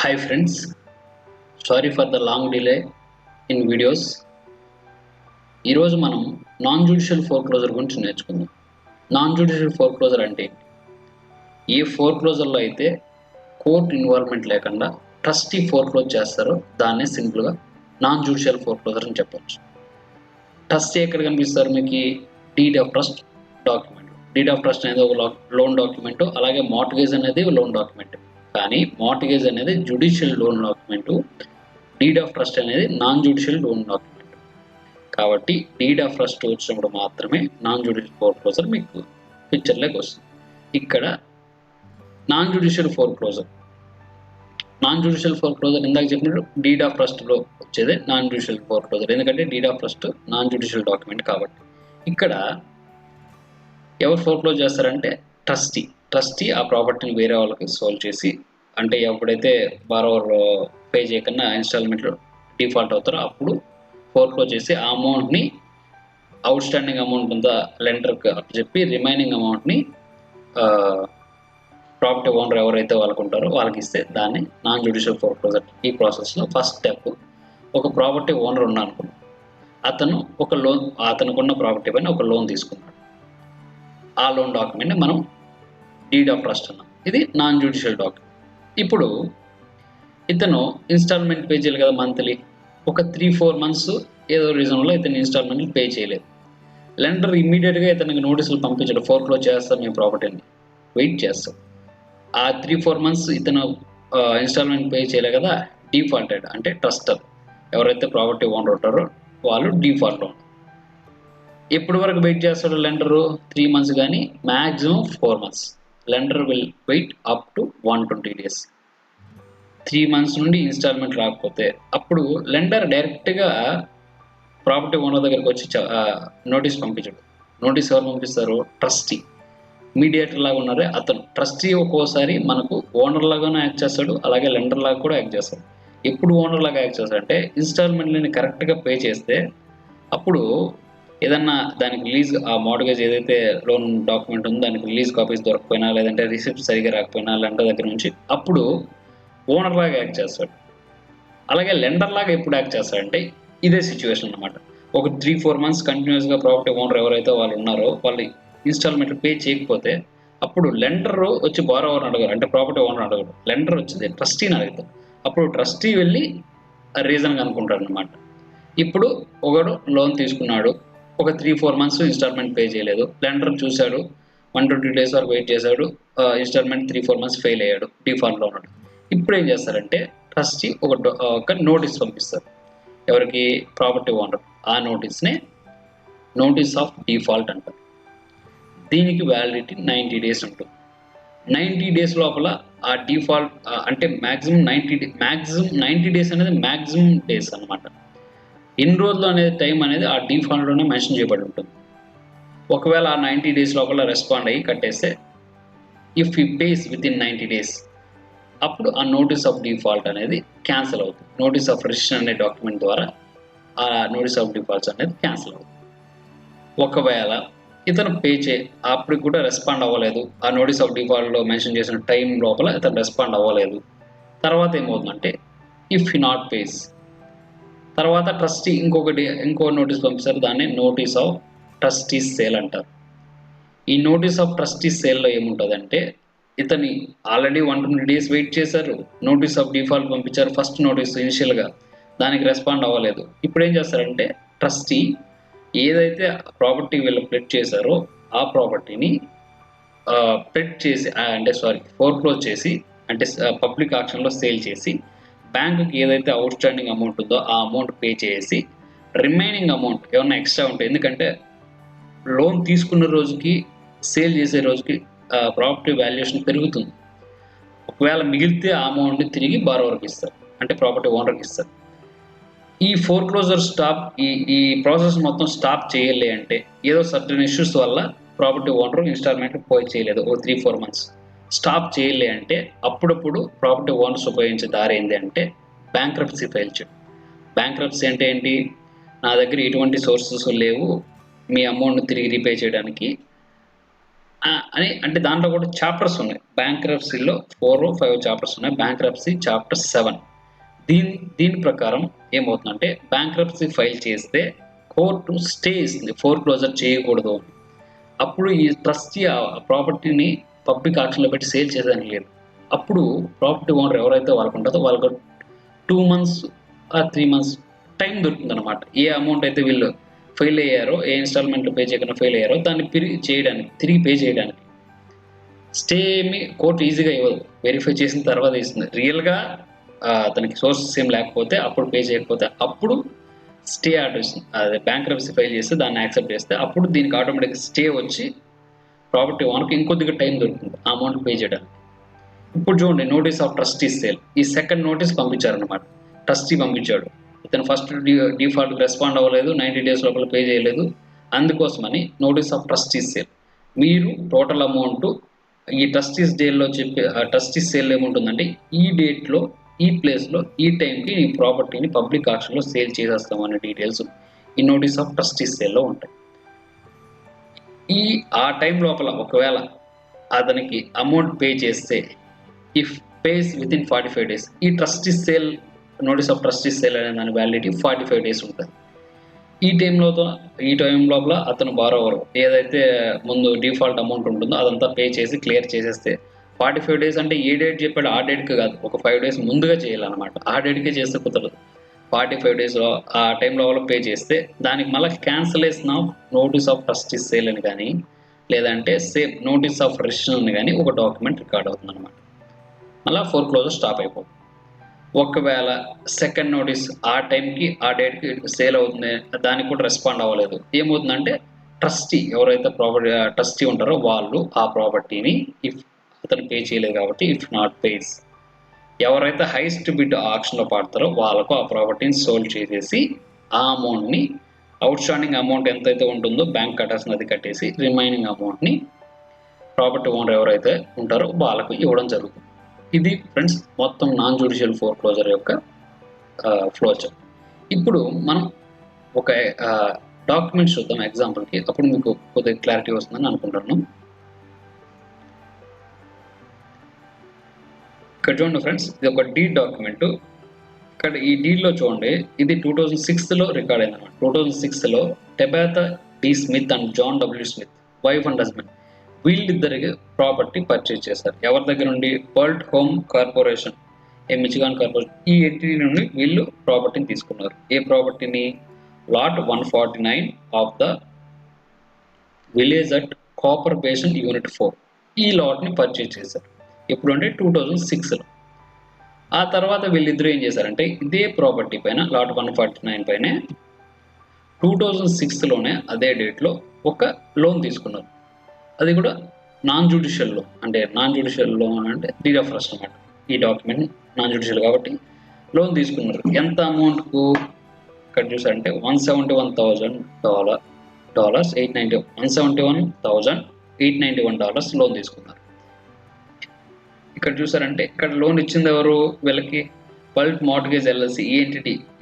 Hi friends, sorry for the long delay in videos. ఈరోజు మనం non judicial foreclosure గురించి నేర్చుకుందాం. నాన్ జ్యుడిషియల్ ఫోర్క్లోజర్ అంటే ఏ ఫోర్క్లోజర్లో అయితే కోర్ట్ ఇన్వాల్వ్మెంట్ లేకుండా ట్రస్టీ ఫోర్క్లోజ్ చేస్తారో దాన్నే సింపుల్గా నాన్ జ్యుడిషియల్ ఫోర్క్లోజర్ అని చెప్పొచ్చు. ట్రస్టీ ఎక్కడ కనిపిస్తారు మీకు? Deed of trust document. Deed of trust అనేది ఒక లోన్ డాక్యుమెంట్, అలాగే మార్ట్గేజ్ అనేది లోన్ డాక్యుమెంట్. కానీ మార్ట్గేజ్ అనేది judicial loan document, deed of trust అనేది నాన్ జ్యుడిషియల్ లోన్ డాక్యుమెంట్. కాబట్టి డీడ్ ఆఫ్ ట్రస్ట్ వచ్చినప్పుడు మాత్రమే నాన్ జ్యుడిషియల్ ఫోర్క్లోజర్ మీకు పిక్చర్లోకి వస్తుంది. ఇక్కడ నాన్ జ్యుడిషియల్ ఫోర్క్లోజర్ ఇందాక చెప్పినట్టు డీడ్ ఆఫ్ ట్రస్ట్లో వచ్చేదే నాన్ జ్యుడిషియల్ ఫోర్క్లోజర్, ఎందుకంటే deed of trust non judicial document కాబట్టి. ఇక్కడ ఎవరు ఫోర్క్లోజ్ చేస్తారంటే ట్రస్టీ ఆ ప్రాపర్టీని వేరే వాళ్ళకి సోల్వ్ చేసి, అంటే ఎప్పుడైతే బారోవర్ పే చేయకుండా ఇన్స్టాల్మెంట్లో డిఫాల్ట్ అవుతారో అప్పుడు ఫోర్క్లోజ్ చేసి ఆ అమౌంట్ని, అవుట్ స్టాండింగ్ అమౌంట్ అంతా లెండర్కి చెప్పి రిమైనింగ్ అమౌంట్ని ప్రాపర్టీ ఓనర్ ఎవరైతే వాళ్ళకు ఉంటారో వాళ్ళకి ఇస్తే దాన్ని నాన్ జ్యుడిషియల్ ఫోర్క్లోజర్. ఈ ప్రాసెస్లో ఫస్ట్ స్టెప్, ఒక ప్రాపర్టీ ఓనర్ ఉన్నారనుకున్నాం, అతను ఒక లోన్, అతనుకున్న ప్రాపర్టీ పైన ఒక లోన్ తీసుకున్నాడు. ఆ లోన్ డాక్యుమెంట్ని మనం డీడ్ ఆఫ్ ట్రస్ట్ అన్నాం. ఇది నాన్ జ్యుడిషియల్ డాక్యుమెంట్. ఇప్పుడు ఇతను ఇన్స్టాల్మెంట్ పే చేయాలి కదా మంత్లీ. ఒక 3-4 months ఏదో రీజన్ వల్ల ఇతను ఇన్స్టాల్మెంట్ పే చేయలేదు. లెండర్ ఇమ్మీడియట్గా ఇతనికి నోటీసులు పంపించాడు, ఫోర్క్లోజ్ చేస్తాం మీ ప్రాపర్టీని, వెయిట్ చేస్తాం. ఆ 3-4 months ఇతను ఇన్స్టాల్మెంట్ పే చేయలేదు కదా, డిఫాల్టెడ్. అంటే ట్రస్టర్ ఎవరైతే ప్రాపర్టీ ఓనర్ ఉంటారో వాళ్ళు డిఫాల్ట్లో ఉంటారు. ఎప్పటి వరకు వెయిట్ చేస్తాడు లెండరు? 3 months కానీ maximum 4 months. Lender will wait up to 120 days. 3 months నుండి ఇన్స్టాల్మెంట్ రాకపోతే అప్పుడు లెండర్ డైరెక్ట్గా ప్రాపర్టీ ఓనర్ దగ్గరికి వచ్చి నోటీస్ పంపించడు. నోటీస్ ఎవరు పంపిస్తారు? ట్రస్టీ. మీడియేటర్ లాగా ఉన్నారే అతను. ట్రస్టీ ఒక్కోసారి మనకు ఓనర్ లాగానే యాక్ట్ చేస్తాడు, అలాగే లెండర్ లాగా కూడా యాక్ట్ చేస్తాడు. ఎప్పుడు ఓనర్ లాగా యాక్ట్ చేస్తాడంటే ఇన్స్టాల్మెంట్ని కరెక్ట్గా పే చేస్తే, అప్పుడు ఏదన్నా దానికి రిలీజ్, ఆ మార్ట్గేజ్ ఏదైతే లోన్ డాక్యుమెంట్ ఉందో దానికి రిలీజ్ కాపీస్ దొరకపోయినా, లేదంటే రిసిప్ట్ సరిగా రాకపోయినా లెండర్ దగ్గర నుంచి, అప్పుడు ఓనర్ లాగా యాక్ట్ చేస్తాడు. అలాగే లెండర్ లాగా ఎప్పుడు యాక్ట్ చేస్తాడంటే ఇదే సిచ్యువేషన్ అన్నమాట. ఒక 3-4 months కంటిన్యూస్గా ప్రాపర్టీ ఓనర్ ఎవరైతే వాళ్ళు ఉన్నారో వాళ్ళు ఇన్స్టాల్మెంట్ పే చేయకపోతే అప్పుడు లెండర్ వచ్చి బారోవర్ అడగరు, అంటే ప్రాపర్టీ ఓనర్ అడగడు, లెండర్ వచ్చి ట్రస్టీని అడుగుతారు. అప్పుడు ట్రస్టీ వెళ్ళి రీజన్ కనుక్కుంటాడు అనమాట. ఇప్పుడు ఒకడు లోన్ తీసుకున్నాడు, ఒక 3-4 months ఇన్స్టాల్మెంట్ పే చేయలేదు, లెండర్ చూశాడు, 120 days వరకు వెయిట్ చేశాడు, ఇన్స్టాల్మెంట్ 3-4 months ఫెయిల్ అయ్యాడు, డిఫాల్ట్లో ఉన్నాడు. ఇప్పుడు ఏం చేస్తారంటే ట్రస్టీ ఒక నోటీస్ పంపిస్తారు ఎవరికి? Property owner. ఆ నోటీస్నే నోటీస్ ఆఫ్ డిఫాల్ట్ అంటారు. దీనికి వ్యాలిడిటీ 90 days ఉంటుంది. 90 days లోపల ఆ డిఫాల్ట్, అంటే మ్యాక్సిమం 90 days అనేది మ్యాక్సిమం డేస్ అనమాట. ఎన్ని రోజులు అనేది టైం అనేది ఆ డిఫాల్ట్లోనే మెన్షన్ చేయబడి ఉంటుంది. ఒకవేళ ఆ 90 days లోపల రెస్పాండ్ అయ్యి కట్టేస్తే, ఇఫ్ ఈ పేస్ విత్ ఇన్ 90 days, అప్పుడు ఆ నోటీస్ ఆఫ్ డిఫాల్ట్ అనేది క్యాన్సిల్ అవుతుంది. నోటీస్ ఆఫ్ రిజిస్ట్రేషన్ అనే డాక్యుమెంట్ ద్వారా ఆ నోటీస్ ఆఫ్ డిఫాల్ట్స్ అనేది క్యాన్సిల్ అవుతుంది. ఒకవేళ ఇతను పే అప్పటికి కూడా రెస్పాండ్ అవ్వలేదు, ఆ నోటీస్ ఆఫ్ డిఫాల్ట్లో మెన్షన్ చేసిన టైం లోపల ఇతను రెస్పాండ్ అవ్వలేదు, తర్వాత ఏమవుతుందంటే ఇఫ్ హీ నాట్ పేస్, తర్వాత ట్రస్టీ ఇంకో నోటీస్ పంపిస్తారు, దాన్ని నోటీస్ ఆఫ్ ట్రస్టీ సేల్ అంటారు. ఈ నోటీస్ ఆఫ్ ట్రస్టీ సేల్లో ఏముంటుందంటే, ఇతని ఆల్రెడీ 120 days వెయిట్ చేశారు, నోటీస్ ఆఫ్ డిఫాల్ట్ పంపించారు, ఫస్ట్ నోటీస్ ఇనిషియల్గా, దానికి రెస్పాండ్ అవ్వలేదు. ఇప్పుడు ఏం చేస్తారంటే ట్రస్టీ ఏదైతే ప్రాపర్టీ వీళ్ళు ప్లెడ్ చేశారో ఆ ప్రాపర్టీని ఫోర్క్లోజ్ చేసి, అంటే పబ్లిక్ ఆక్షన్లో సేల్ చేసి, బ్యాంకుకి ఏదైతే అవుట్ స్టాండింగ్ అమౌంట్ ఉందో ఆ అమౌంట్ పే చేసి, రిమైనింగ్ అమౌంట్ ఏమన్నా ఎక్స్ట్రా ఉంటాయి, ఎందుకంటే లోన్ తీసుకున్న రోజుకి సేల్ చేసే రోజుకి ప్రాపర్టీ వాల్యుయేషన్ పెరుగుతుంది. ఒకవేళ మిగిలితే ఆ అమౌంట్ని తిరిగి బారోవర్కి ఇస్తారు, అంటే ప్రాపర్టీ ఓనర్కి ఇస్తారు. ఈ ఫోర్క్లోజర్ ఈ ప్రాసెస్ మొత్తం స్టాప్ చేయాలి అంటే, ఏదో సర్టన్ ఇష్యూస్ వల్ల ప్రాపర్టీ ఓనర్ ఇన్స్టాల్మెంట్ పోయి చేయలేదు, ఓ 3-4 months స్టాప్ చేయాలి అంటే, అప్పుడప్పుడు ప్రాపర్టీ ఓనర్స్ ఉపయోగించే దారి ఏంటి అంటే బ్యాంక్రప్సీ ఫైల్ చేయడం. బ్యాంక్రప్సీ అంటే ఏంటి? నా దగ్గర ఎటువంటి సోర్సెస్ లేవు మీ అమౌంట్ని తిరిగి రీపే చేయడానికి అని అంటే దాంట్లో కూడా చాప్టర్స్ ఉన్నాయి. బ్యాంక్రప్సీలో 4 or 5 చాప్టర్స్ ఉన్నాయి. Bankruptcy chapter 7. దీని ప్రకారం ఏమవుతుందంటే బ్యాంక్రప్సీ ఫైల్ చేస్తే కోర్టు స్టే ఇస్తుంది, ఫోర్క్లోజర్ చేయకూడదు. అప్పుడు ఈ ట్రస్టీ ఆ ప్రాపర్టీని పబ్లిక్ ఆక్షన్లో పెట్టి సేల్ చేసేదానికి లేదు. అప్పుడు ప్రాపర్టీ ఓనర్ ఎవరైతే వాళ్ళకు ఉంటుందో వాళ్ళకు 2 months or 3 months టైం దొరుకుతుంది అనమాట. ఏ అమౌంట్ అయితే వీళ్ళు ఫెయిల్ అయ్యారో, ఏ ఇన్స్టాల్మెంట్లో పే చేయకుండా ఫెయిల్ అయ్యారో దాన్ని తిరిగి పే చేయడానికి స్టే ఏమి కోర్టు ఈజీగా ఇవ్వదు. వెరిఫై చేసిన తర్వాత ఇస్తుంది. రియల్గా అతనికి సోర్సెస్ ఏం లేకపోతే, అప్పుడు పే చేయకపోతే అప్పుడు స్టే ఆర్డర్ ఇస్తుంది. అదే బ్యాంక్రప్సీ ఫైల్ చేస్తే దాన్ని యాక్సెప్ట్ చేస్తే అప్పుడు దీనికి ఆటోమేటిక్గా స్టే వచ్చి ప్రాపర్టీ ఓనర్కి ఇంకొద్దిగా టైం దొరుకుతుంది ఆ అమౌంట్ పే చేయడానికి. ఇప్పుడు చూడండి, నోటీస్ ఆఫ్ ట్రస్టీ సేల్. ఈ సెకండ్ నోటీస్ పంపించారనమాట. ట్రస్టీ పంపించాడు, ఇతను ఫస్ట్ డిఫాల్ట్ రెస్పాండ్ అవ్వలేదు, 90 days లోపల పే చేయలేదు, అందుకోసమని నోటీస్ ఆఫ్ ట్రస్టీ సేల్. మీరు టోటల్ అమౌంట్ ఈ ట్రస్టీస్ డేల్లో చెప్పే ట్రస్టీస్ సేల్ ఏముంటుందంటే ఈ డేట్లో, ఈ ప్లేస్లో, ఈ టైంకి ఈ ప్రాపర్టీని పబ్లిక్ ఆక్షన్లో సేల్ చేసేస్తామనే డీటెయిల్స్ ఈ నోటీస్ ఆఫ్ ట్రస్టీస్ సేల్లో ఉంటాయి. ఆ టైం లోపల ఒకవేళ అతనికి అమౌంట్ పే చేస్తే, if face with in 45 days, ఈ trustees sale notice of trustee's sale అనే దాని వ్యాలిడిటీ 45 days ఉంటుంది. ఈ టైం లోపల అతను బారోవర్ ఏదైతే ముందు డిఫాల్ట్ అమౌంట్ ఉంటుందో అదంతా పే చేసి క్లియర్ చేసేస్తే 45 days అంటే ఏ డేట్ చెప్పాడు ఆ డేట్కి కాదు, ఒక 5 days ముందుగా చేయాలన్నమాట. ఆ డేట్కే చేస్తే కుదరదు. 45 daysలో ఆ టైం లోపల పే చేస్తే దానికి మళ్ళీ cancellation of notice of trustee's sale అని కానీ, లేదంటే సేమ్ నోటీస్ ఆఫ్ రెసిషన్ అని కానీ ఒక డాక్యుమెంట్ రికార్డ్ అవుతుంది అనమాట. మళ్ళీ ఫోర్క్లోజర్ స్టాప్ అయిపోతుంది. ఒకవేళ సెకండ్ నోటీస్ ఆ టైంకి ఆ డేట్కి సేల్ అవుతుంది, దానికి కూడా రెస్పాండ్ అవ్వలేదు, ఏమవుతుందంటే ట్రస్టీ ఎవరైతే ట్రస్టీ ఉంటారో వాళ్ళు ఆ ప్రాపర్టీని, ఇఫ్ అతను పే చేయలేదు కాబట్టి, ఇఫ్ నాట్ పేస్, ఎవరైతే హైయెస్ట్ బిడ్ ఆక్షన్లో పాడతారో వాళ్ళకు ఆ ప్రాపర్టీని సోల్డ్ చేసేసి ఆ అమౌంట్ని, అవుట్ స్టాండింగ్ అమౌంట్ ఎంతైతే ఉంటుందో బ్యాంక్ కట్టాల్సినది కట్టేసి రిమైనింగ్ అమౌంట్ని ప్రాపర్టీ ఓనర్ ఎవరైతే ఉంటారో వాళ్ళకు ఇవ్వడం జరుగుతుంది. ఇది ఫ్రెండ్స్ మొత్తం నాన్ జ్యుడిషియల్ ఫోర్క్లోజర్ యొక్క ఫ్లోచార్ట్. ఇప్పుడు మనం ఒక డాక్యుమెంట్స్ చూద్దాం ఎగ్జాంపుల్కి, అప్పుడు మీకు కొద్దిగా క్లారిటీ వస్తుందని అనుకుంటున్నాను. ఇక్కడ చూడండి ఫ్రెండ్స్, ఇది ఒక డీడ్ డాక్యుమెంట్. ఇక్కడ ఈ డీడ్లో చూడండి, ఇది 2006లో రికార్డ్ అయింది అనమాట. 2006లో Tabatha D Smith and John W Smith, wife and husband, వీళ్ళిద్దరికి ప్రాపర్టీ పర్చేజ్ చేశారు. ఎవరి దగ్గర నుండి? World home corporation, a Michigan corporation, ఈ ఎంటిటీ నుండి వీళ్ళు ప్రాపర్టీని తీసుకున్నారు. ఏ ప్రాపర్టీని? Lot 149 of the village at copper basin unit 4, ఈ లాట్ని పర్చేజ్ చేశారు. ఎప్పుడు అంటే 2006లో. ఆ తర్వాత వీళ్ళిద్దరూ ఏం చేశారంటే ఇదే ప్రాపర్టీ పైన, లాట్ 149 పైనే 2006లోనే అదే డేట్లో ఒక లోన్ తీసుకున్నారు. అది కూడా నాన్ జ్యుడిషియల్ లోన్. అంటే నాన్ జ్యుడిషియల్ లోన్ అంటే డీడ్ ఆఫ్ ట్రస్ట్ అన్నమాట. ఈ డాక్యుమెంట్ నాన్ జ్యుడిషియల్ కాబట్టి లోన్ తీసుకున్నారు. ఎంత అమౌంట్కు? ఇక్కడ చూసారంటే $171,891 లోన్ తీసుకున్నారు. ఇక్కడ చూసారంటే ఇక్కడ లోన్ ఇచ్చింది ఎవరు? వీళ్ళకి బల్క్ మార్ట్గేజ్ ఎల్ఎల్సి,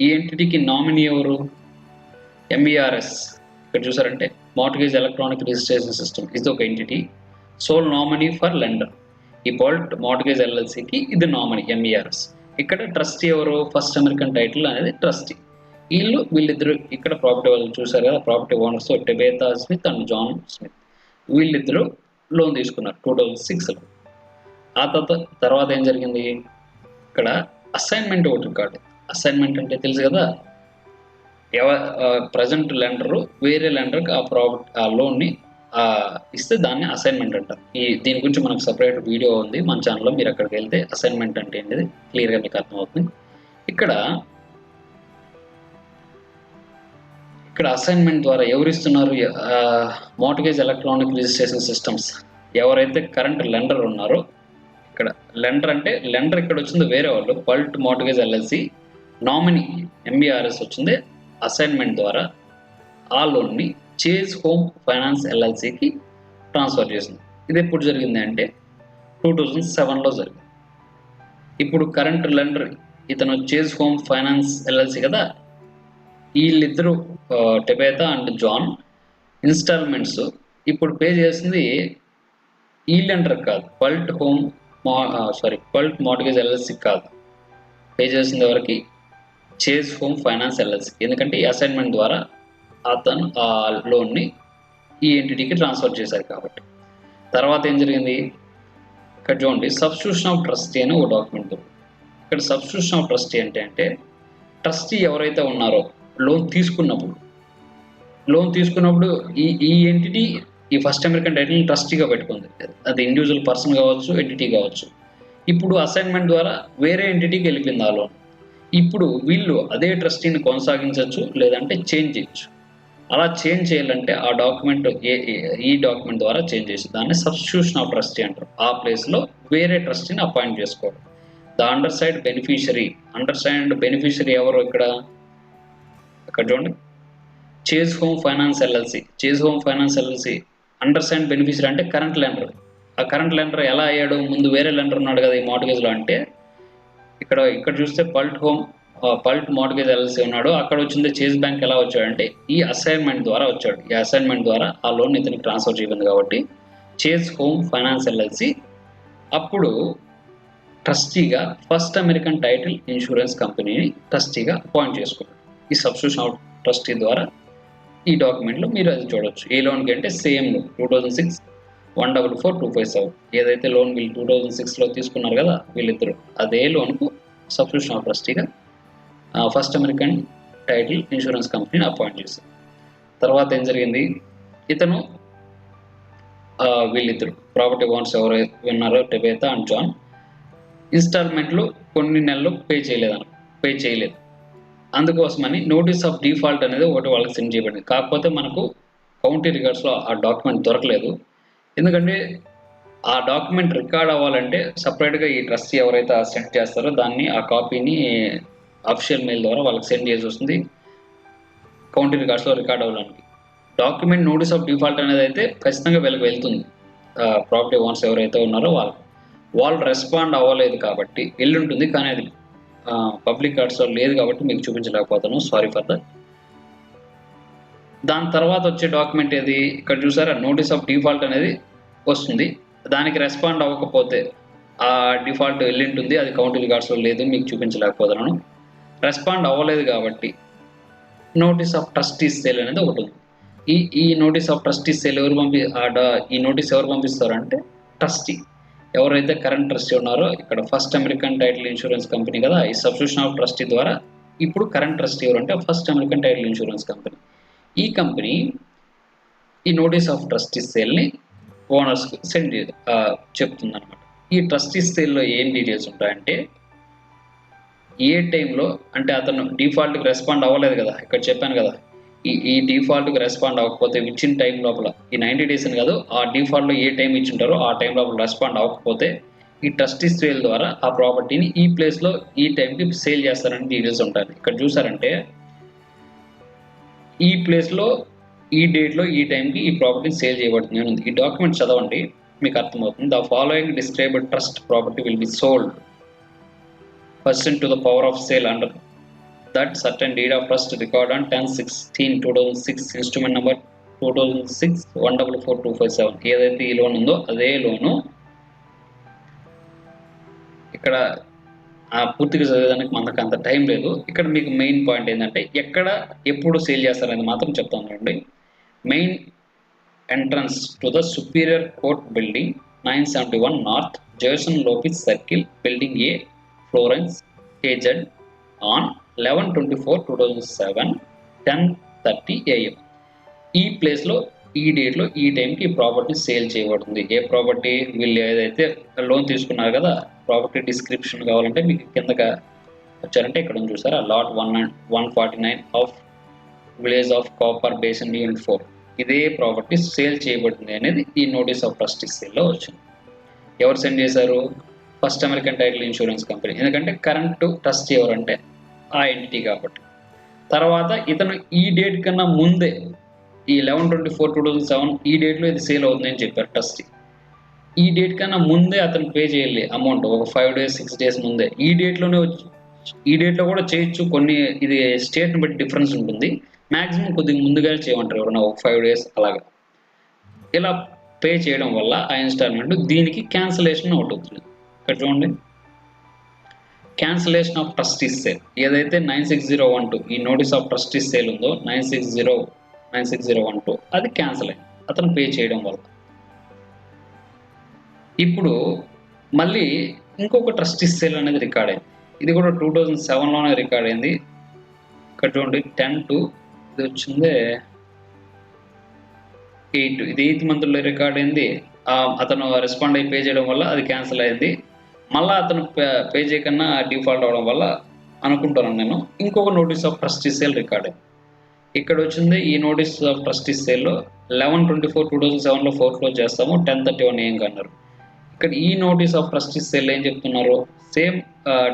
ఈ ఎంటిటీకి నామినీ ఎవరు? MERS. ఇక్కడ చూసారంటే మార్ట్గేజ్ ఎలక్ట్రానిక్ రిజిస్ట్రేషన్ సిస్టమ్, ఇది ఒక entity. Sole nominee for lender, ఈ బల్క్ మార్ట్గేజ్ ఎల్ఎల్సికి ఇది నామినీ MERS. ఇక్కడ ట్రస్టీ ఎవరు? ఫస్ట్ అమెరికన్ టైటిల్ అనేది ట్రస్టీ. వీళ్ళిద్దరు ఇక్కడ ప్రాపర్టీ వాళ్ళు చూసారు కదా, property owners Tabitha Smith and John Smith, వీళ్ళిద్దరూ లోన్ తీసుకున్నారు 2006లో. ఆ తర్వాత ఏం జరిగింది? ఇక్కడ అసైన్మెంట్ ఒకటి రికార్డు. అసైన్మెంట్ అంటే తెలుసు కదా, ప్రజెంట్ లెండరు వేరే లెండర్కి ఆ లోన్ని ఇస్తే దాన్ని అసైన్మెంట్ అంటారు. దీని గురించి మనకు సపరేట్ వీడియో ఉంది మన ఛానల్లో, మీరు అక్కడికి వెళ్తే అసైన్మెంట్ అంటే ఏంటిది క్లియర్గా మీకు అర్థమవుతుంది. ఇక్కడ అసైన్మెంట్ ద్వారా ఎవరిస్తున్నారు? మార్ట్గేజ్ ఎలక్ట్రానిక్ రిజిస్ట్రేషన్ సిస్టమ్స్, ఎవరైతే కరెంట్ లెండర్ ఉన్నారో, ఇక్కడ లెండర్ అంటే లెండర్ ఇక్కడ వచ్చింది వేరే వాళ్ళు, bulk mortgage LLC, nominee MERS వచ్చింది. అసైన్మెంట్ ద్వారా ఆ లోన్ని చేజ్ హోమ్ ఫైనాన్స్ ఎల్ఎల్సికి ట్రాన్స్ఫర్ చేసింది. ఇది ఎప్పుడు జరిగింది అంటే 2007లో జరిగింది. ఇప్పుడు కరెంట్ లెండర్ ఇతను చేజ్ హోమ్ ఫైనాన్స్ ఎల్ఎల్సి కదా, వీళ్ళిద్దరూ టెబేతా అండ్ జాన్ ఇన్స్టాల్మెంట్స్ ఇప్పుడు పే చేసింది ఈ లెండర్ కాదు, పల్ట్ మార్ట్గేజ్ ఎల్ఎల్సి కాదు, పే చేసిన వరకు చేజ్ హోమ్ ఫైనాన్స్ ఎల్ఎల్సి. ఎందుకంటే ఈ అసైన్మెంట్ ద్వారా అతను ఆ లోన్ని ఈ ఎంటిటీకి ట్రాన్స్ఫర్ చేశారు కాబట్టి. తర్వాత ఏం జరిగింది, ఇక్కడ చూడండి సబ్స్టిట్యూషన్ ఆఫ్ ట్రస్టీ అని ఒక డాక్యుమెంట్. ఇక్కడ సబ్స్టిట్యూషన్ ఆఫ్ ట్రస్టీ అంటే ట్రస్టీ ఎవరైతే ఉన్నారో లోన్ తీసుకున్నప్పుడు ఈ ఎంటిటీ ఈ ఫస్ట్ అమెరికన్ టైటిల్ని ట్రస్టీగా పెట్టుకుంది. అది ఇండివిజువల్ పర్సన్ కావచ్చు, ఎంటిటీ కావచ్చు. ఇప్పుడు అసైన్మెంట్ ద్వారా వేరే ఎంటిటీకి వెళ్ళిపోయింది ఆ లోన్. ఇప్పుడు వీళ్ళు అదే ట్రస్టీని కొనసాగించవచ్చు, లేదంటే చేంజ్ చేయొచ్చు. అలా చేంజ్ చేయాలంటే ఆ డాక్యుమెంట్ ఈ డాక్యుమెంట్ ద్వారా చేంజ్ చేసి దాన్ని సబ్స్టిట్యూషన్ ఆఫ్ ట్రస్టీ అంటారు. ఆ ప్లేస్లో వేరే ట్రస్టీని అపాయింట్ చేసుకోవడం. ద అండర్సైడ్ బెనిఫిషరీ ఎవరు ఇక్కడ చూడండి, Chase Home Finance LLC. Undersigned beneficiary అంటే కరెంట్ లెండర్. ఆ కరెంట్ లెండర్ ఎలా అయ్యాడు, ముందు వేరే లెండర్ ఉన్నాడు కదా ఈ మార్ట్గేజ్లో. అంటే ఇక్కడ చూస్తే పల్ట్ మార్ట్గేజ్ ఎల్ఎల్సి ఉన్నాడు, అక్కడ వచ్చింది చేజ్ బ్యాంక్. ఎలా వచ్చాడంటే ఈ అసైన్మెంట్ ద్వారా వచ్చాడు. ఈ అసైన్మెంట్ ద్వారా ఆ లోన్ ఇతనికి ట్రాన్స్ఫర్ చేయబడింది కాబట్టి చేజ్ హోమ్ ఫైనాన్స్ ఎల్ఎల్సి అప్పుడు ట్రస్టీగా ఫస్ట్ అమెరికన్ టైటిల్ ఇన్సూరెన్స్ కంపెనీని ట్రస్టీగా అపాయింట్ చేసుకున్నాడు. ఈ సబ్స్టిట్యూషన్ ఆఫ్ ట్రస్టీ ద్వారా ఈ డాక్యుమెంట్లో మీరు అది చూడవచ్చు. ఏ లోన్కి అంటే సేమ్ 2006 144,257 ఏదైతే లోన్ వీళ్ళు 2006లో తీసుకున్నారు కదా వీళ్ళిద్దరు, అదే లోన్కు సబ్స్టిట్యూషన్ ఆఫ్ ట్రస్టీగా ఫస్ట్ అమెరికన్ టైటిల్ ఇన్సూరెన్స్ కంపెనీని అపాయింట్ చేశారు. తర్వాత ఏం జరిగింది, ఇతను వీళ్ళిద్దరు ప్రాపర్టీ ఓనర్స్ ఎవరైతే ఉన్నారో టెబేతా అండ్ జాన్ ఇన్స్టాల్మెంట్లు కొన్ని నెలలు పే చేయలేదు. అందుకోసమని నోటీస్ ఆఫ్ డిఫాల్ట్ అనేది ఒకటి వాళ్ళకి సెండ్ చేయబడింది. కాకపోతే మనకు కౌంటీ రికార్డ్స్లో ఆ డాక్యుమెంట్ దొరకలేదు. ఎందుకంటే ఆ డాక్యుమెంట్ రికార్డ్ అవ్వాలంటే సపరేట్గా ఈ ట్రస్టీ ఎవరైతే సెండ్ చేస్తారో దాన్ని ఆ కాపీని అఫీషియల్ మెయిల్ ద్వారా వాళ్ళకి సెండ్ చేసి వస్తుంది కౌంటీ రికార్డ్స్లో రికార్డ్ అవ్వడానికి. డాక్యుమెంట్ నోటీస్ ఆఫ్ డిఫాల్ట్ అనేది అయితే ఖచ్చితంగా వీళ్ళకి వెళ్తుంది. ప్రాపర్టీ ఓనర్స్ ఎవరైతే ఉన్నారో వాళ్ళు రెస్పాండ్ అవ్వలేదు కాబట్టి వెళ్ళి ఉంటుంది, కానీ అది పబ్లిక్ కార్డ్స్లో లేదు కాబట్టి మీకు చూపించలేకపోతాను, సారీ ఫర్ దట్. దాని తర్వాత వచ్చే డాక్యుమెంట్ ఏది, ఇక్కడ చూసారా నోటీస్ ఆఫ్ డిఫాల్ట్ అనేది వస్తుంది. దానికి రెస్పాండ్ అవ్వకపోతే ఆ డిఫాల్ట్ వెళ్ళి ఉంటుంది, అది కౌంటీ రికార్డ్స్లో లేదు, మీకు చూపించలేకపోతున్నాను. రెస్పాండ్ అవ్వలేదు కాబట్టి నోటీస్ ఆఫ్ ట్రస్టీ సేల్ అనేది ఒకటి ఉంది. ఈ నోటీస్ ఆఫ్ ట్రస్టీ సేల్ ఈ నోటీస్ ఎవరు పంపిస్తారు అంటే ట్రస్టీ, ఎవరైతే కరెంట్ ట్రస్టీ ఉన్నారో ఇక్కడ first American Title Insurance company కదా, ఈ సబ్స్టిట్యూషన్ ఆఫ్ ట్రస్టీ ద్వారా ఇప్పుడు కరెంట్ ట్రస్టీ ఎవరంటే first American Title Insurance company. ఈ కంపెనీ ఈ నోటీస్ ఆఫ్ ట్రస్టీ సేల్ని ఓనర్స్కి సెండ్ చెప్తుంది అనమాట. ఈ ట్రస్టీ సేల్లో ఏం డీటెయిల్స్ ఉంటాయంటే ఏ టైంలో అంటే అతను డిఫాల్ట్కి రెస్పాండ్ అవ్వలేదు కదా, ఇక్కడ చెప్పాను కదా, ఈ డిఫాల్ట్కి రెస్పాండ్ అవ్వకపోతే విచ్చిన్ టైం లోపల ఈ 90 days అని కాదు, ఆ డిఫాల్ట్లో ఏ టైం ఇచ్చింటారో ఆ టైం లోపల రెస్పాండ్ అవ్వకపోతే ఈ ట్రస్టీ సేల్ ద్వారా ఆ ప్రాపర్టీని ఈ ప్లేస్లో ఈ టైంకి సేల్ చేస్తారని డీటెయిల్స్ ఉంటాయి. ఇక్కడ చూసారంటే ఈ ప్లేస్లో ఈ డేట్లో ఈ టైంకి ఈ ప్రాపర్టీ సేల్ చేయబడుతుంది అని ఉంది. ఈ డాక్యుమెంట్ చదవండి మీకు అర్థమవుతుంది. The following described trust property will be sold pursuant to the power of sale under that certain deed of trust record on 10/16/2006 instrument number 2006-144-257 ఏదైతే ఈ లోన్ ఉందో అదే లోను. ఇక్కడ పూర్తిగా చదివేదానికి మనకు అంత టైం లేదు. ఇక్కడ మీకు మెయిన్ పాయింట్ ఏంటంటే ఎప్పుడు సేల్ చేస్తారనేది మాత్రం చెప్తాను అండి. Main entrance to the superior court building 971 North Jason Lopez Circle building A Florence KZ on 11/24/2007 10:30 AM. ఈ ప్లేస్లో ఈ డేట్లో ఈ టైంకి ఈ ప్రాపర్టీ సేల్ చేయబడుతుంది. ఏ ప్రాపర్టీ, వీళ్ళు ఏదైతే లోన్ తీసుకున్నారు కదా ప్రాపర్టీ డిస్క్రిప్షన్ కావాలంటే మీకు కిందగా వచ్చారంటే ఇక్కడ చూసారా lot 149 of village of copper basin unit 4 ఇదే ప్రాపర్టీ సేల్ చేయబడుతుంది అనేది ఈ నోటీస్ ఆఫ్ ట్రస్టీ సేల్లో వచ్చింది. ఎవరు సెండ్ చేశారు? First American Title Insurance company. ఎందుకంటే కరెంట్ ట్రస్టీ ఎవరంటే ఆ ఎంటిటీ కాబట్టి. తర్వాత ఇతను ఈ డేట్ కన్నా ముందే ఈ 11/24/2007 ఈ డేట్లో ఇది సేల్ అవుతుందని చెప్పారు ట్రస్టీ. ఈ డేట్ కన్నా ముందే అతను పే చేయాలి అమౌంట్, ఒక 5 days 6 days ముందే. ఈ డేట్లో కూడా చేయొచ్చు, కొన్ని ఇది స్టేట్ని బట్టి డిఫరెన్స్ ఉంటుంది. మ్యాక్సిమం కొద్దిగా ముందుగా చేయమంటారు ఎవరైనా, ఒక 5 days అలాగా. ఇలా పే చేయడం వల్ల ఆ ఇన్స్టాల్మెంట్ దీనికి క్యాన్సిలేషన్ ఒకటి అవుతుంది. ఇక్కడ చూడండి, క్యాన్సిలేషన్ ఆఫ్ ట్రస్టీస్ సేల్ ఏదైతే 96012 ఈ నోటీస్ ఆఫ్ ట్రస్టీస్ సేల్ ఉందో 96012 అది క్యాన్సిల్ అయింది అతను పే చేయడం వల్ల. ఇప్పుడు మళ్ళీ ఇంకొక ట్రస్టీస్ సేల్ అనేది రికార్డ్ అయింది. ఇది కూడా 2007లోనే రికార్డ్ అయింది. ఇక్కడ చూడండి 10 ఇది వచ్చింది 8 ఇది 8th మంత్లో రికార్డ్ అయింది. అతను రెస్పాండ్ అయి పే చేయడం వల్ల అది క్యాన్సిల్ అయింది. మళ్ళీ అతను పే చేయకన్నా డిఫాల్ట్ అవడం వల్ల అనుకుంటున్నాను నేను ఇంకొక notice of trustee's sale record అయింది. ఇక్కడ వచ్చింది ఈ నోటీస్ ఆఫ్ ట్రస్టీస్ సేల్లో 11/24/2007లో ఫోర్క్లోజ్ చేస్తాము 10/31 AM అన్నారు. ఇక్కడ ఈ నోటీస్ ఆఫ్ ట్రస్టీస్ సేల్ ఏం చెప్తున్నారు, సేమ్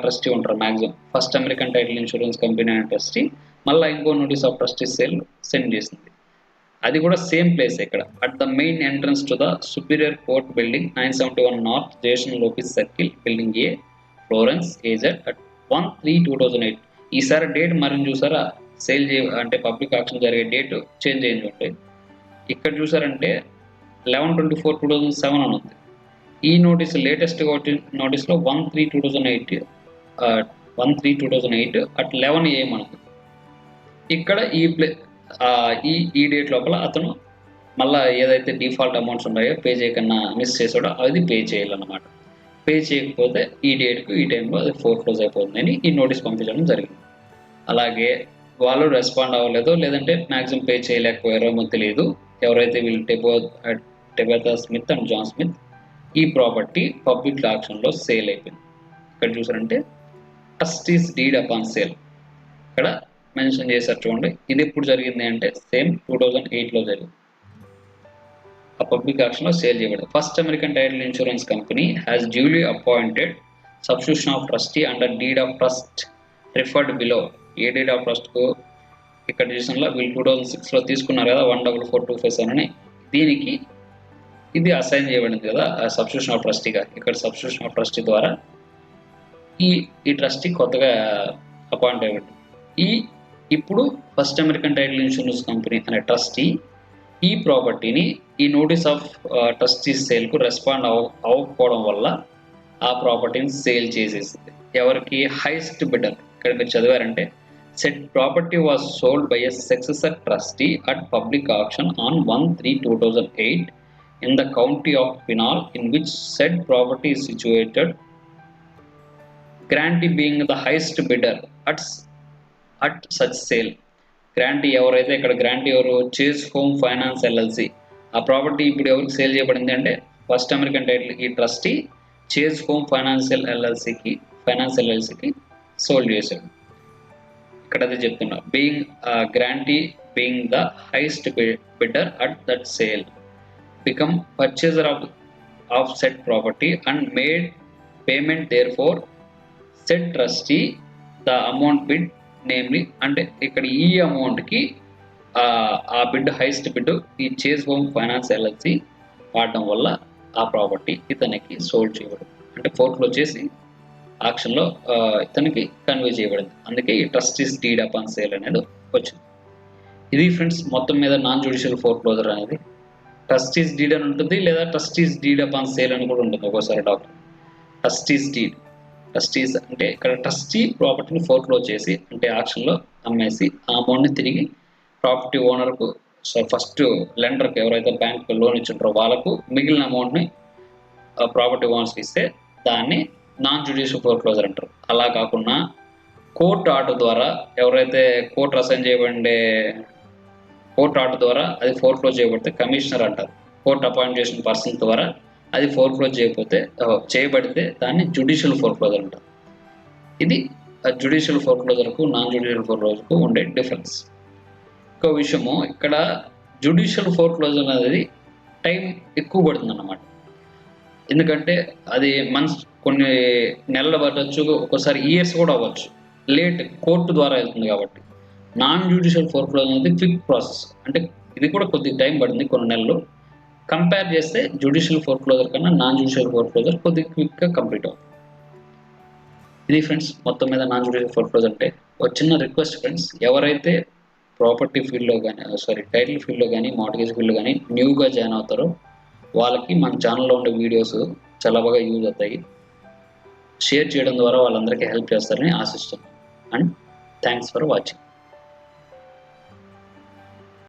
ట్రస్టీ ఉంటారు maximum, First American Title Insurance Company అనే ట్రస్టీ మళ్ళీ ఇంకో notice of trustee's sale send చేసింది. అది కూడా సేమ్ ప్లేస్ ఇక్కడ at the main entrance to the superior court building 971 North Jason Lopez Circle building A Florence AZ at 1/3/2008. ఈసారి date మరిన్ని చూసారా, సేల్ అంటే పబ్లిక్ ఆక్షన్ జరిగే డేట్ చేంజ్ అయింది ఉంటాయి. ఇక్కడ చూసారంటే 11/24/2007 అని ఉంది. ఈ నోటీస్ లేటెస్ట్గా వచ్చిన నోటీస్లో 1/3/2008 అట్ 11 AM అనుంది. ఇక్కడ ఈ డేట్ లోపల అతను మళ్ళీ ఏదైతే డిఫాల్ట్ అమౌంట్స్ ఉన్నాయో పే చేయకన్నా మిస్ చేసాడో అది పే చేయాలన్నమాట. పే చేయకపోతే ఈ డేట్కు ఈ టైంలో అది ఫోర్క్లోజ్ అయిపోతుందని ఈ నోటీస్ పంపించడం జరిగింది. అలాగే వాళ్ళు రెస్పాండ్ అవ్వలేదో లేదంటే మ్యాక్సిమం పే చేయలేకపోయారో తెలియదు. ఎవరైతే వీళ్ళు టెబెతా స్మిత్ అండ్ జాన్ స్మిత్ ఈ ప్రాపర్టీ పబ్లిక్ ఆక్షన్లో సేల్ అయిపోయింది. ఇక్కడ చూసారంటే ట్రస్టీస్ డీడ్ అపాన్ సేల్ ఇక్కడ మెన్షన్ చేశారు చూడండి. ఇది ఎప్పుడు జరిగింది అంటే సేమ్ 2008లో జరిగింది. ఆ పబ్లిక్ ఆక్షన్లో సేల్ చేయబడింది. First American Title Insurance Company has duly appointed substitution of trustee under deed of trust referred below. ఏ డీడ్ ఆఫ్ ట్రస్ట్కు ఇక్కడ చూసినలా వీళ్ళు 2006లో తీసుకున్నారు కదా 14427 అని, దీనికి ఇది అసైన్ చేయబడింది కదా సబ్స్టిట్యూషన్ ఆఫ్ ట్రస్టీగా. ఇక్కడ సబ్స్టిట్యూషన్ ఆఫ్ ట్రస్టీ ద్వారా ఈ ట్రస్టీ కొత్తగా అపాయింట్ అయ్యింది. ఇప్పుడు First American Title Insurance Company అనే ట్రస్టీ ఈ ప్రాపర్టీని ఈ నోటీస్ ఆఫ్ ట్రస్టీస్ సేల్కు రెస్పాండ్ అవ్వకపోవడం వల్ల ఆ ప్రాపర్టీని సేల్ చేసేసింది. ఎవరికి? Highest bidder. ఇక్కడ మీరు చదివారంటే said property was sold by a successor trustee at public auction on 1/3/2008 in the county of Pinal in which said property is situated, grantee being the highest bidder at such sale. Grantee ఎవరైతే ఇక్కడ grantee ఎవరు? Chase Home Finance LLC. ఆ property ఇప్పుడు ఎవరికి sale చేయబడింది అంటే First American Title ఈ trustee Chase Home Finance LLCకి సోల్డ్ చేశాడు. ఇక్కడ అదే చెప్తున్నా, being grantee being the highest bidder at that sale become purchaser of said property and made payment, therefore said trustee the amount bid namely అంటే ఇక్కడ ఈ amount కి ఆ బిడ్ హైయెస్ట్ బిడ్ ఈ చేజ్ హోమ్ ఫైనాన్స్ LLC వాడడం వల్ల ఆ property ఇతనికి సోల్డ్ చేయబడింది. అంటే ఫోర్క్లోజ్ చేసి ఆక్షన్లో ఇతనికి కన్వే చేయబడింది. అందుకే ఈ ట్రస్టీస్ డీడ్ అపాన్ సేల్ అనేది వచ్చింది. ఇది ఫ్రెండ్స్ మొత్తం మీద నాన్ జ్యుడిషియల్ ఫోర్క్లోజర్ అనేది. ట్రస్టీస్ డీడ్ అని ఉంటుంది లేదా ట్రస్టీస్ డీడ్ అపాన్ సేల్ అని కూడా ఉంటుంది ఒక్కోసారి డాక్టర్. ట్రస్టీస్ డీడ్, ట్రస్టీస్ అంటే ఇక్కడ ట్రస్టీ ప్రాపర్టీని ఫోర్క్లోజ్ చేసి అంటే ఆక్షన్లో అమ్మేసి ఆ అమౌంట్ని తిరిగి ప్రాపర్టీ ఓనర్కు ఫస్ట్ లెండర్కి ఎవరైతే బ్యాంక్ లోన్ ఇచ్చింటారో వాళ్ళకు మిగిలిన అమౌంట్ని ప్రాపర్టీ ఓనర్స్కి ఇస్తే దాన్ని నాన్ జ్యుడిషియల్ ఫోర్క్లోజర్ అంటారు. అలా కాకుండా కోర్టు ఆర్డర్ ద్వారా ఎవరైతే కోర్టు అసైన్ చేయబడే కోర్టు ఆర్డర్ ద్వారా అది ఫోర్క్లోజ్ చేయబడితే కమిషనర్ అంటారు. కోర్టు అపాయింట్ చేసిన పర్సన్ ద్వారా అది ఫోర్క్లోజ్ చేయబడితే దాన్ని జ్యుడిషియల్ ఫోర్క్లోజర్ అంటారు. ఇది జ్యుడిషియల్ ఫోర్క్లోజర్కు నాన్ జ్యుడిషియల్ ఫోర్క్లోజర్కు ఉండే డిఫరెన్స్. ఇంకో విషయము, ఇక్కడ జ్యుడిషియల్ ఫోర్క్లోజర్ అనేది టైం ఎక్కువ పడుతుంది అన్నమాట. ఎందుకంటే అది కొన్ని నెలలు పట్టవచ్చు, ఒక్కోసారి ఇయర్స్ కూడా అవ్వచ్చు, లేట్ కోర్టు ద్వారా వెళ్తుంది కాబట్టి. నాన్ జ్యుడిషియల్ ఫోర్క్లోజర్ అనేది క్విక్ ప్రాసెస్, అంటే ఇది కూడా కొద్దిగా టైం పడుతుంది కొన్ని నెలలు. కంపేర్ చేస్తే జ్యుడిషియల్ ఫోర్క్లోజర్ కన్నా నాన్ జ్యుడిషియల్ ఫోర్క్లోజర్ కొద్దిగా క్విక్గా కంప్లీట్ అవుతుంది. ఇది ఫ్రెండ్స్ మొత్తం మీద నాన్ జ్యుడిషియల్ ఫోర్క్లోజర్ అంటే. ఒక చిన్న రిక్వెస్ట్ ఫ్రెండ్స్, ఎవరైతే ప్రాపర్టీ ఫీల్డ్లో కానీ టైటిల్ ఫీల్డ్లో కానీ మార్ట్గేజ్ ఫీల్డ్లో కానీ న్యూగా జాయిన్ అవుతారో వాళ్ళకి మన ఛానల్లో ఉండే వీడియోస్ చాలా బాగా యూజ్ అవుతాయి. షేర్ చేయడం ద్వారా వాళ్ళందరికీ హెల్ప్ చేస్తారని ఆశిస్తున్నాను. And thanks for watching.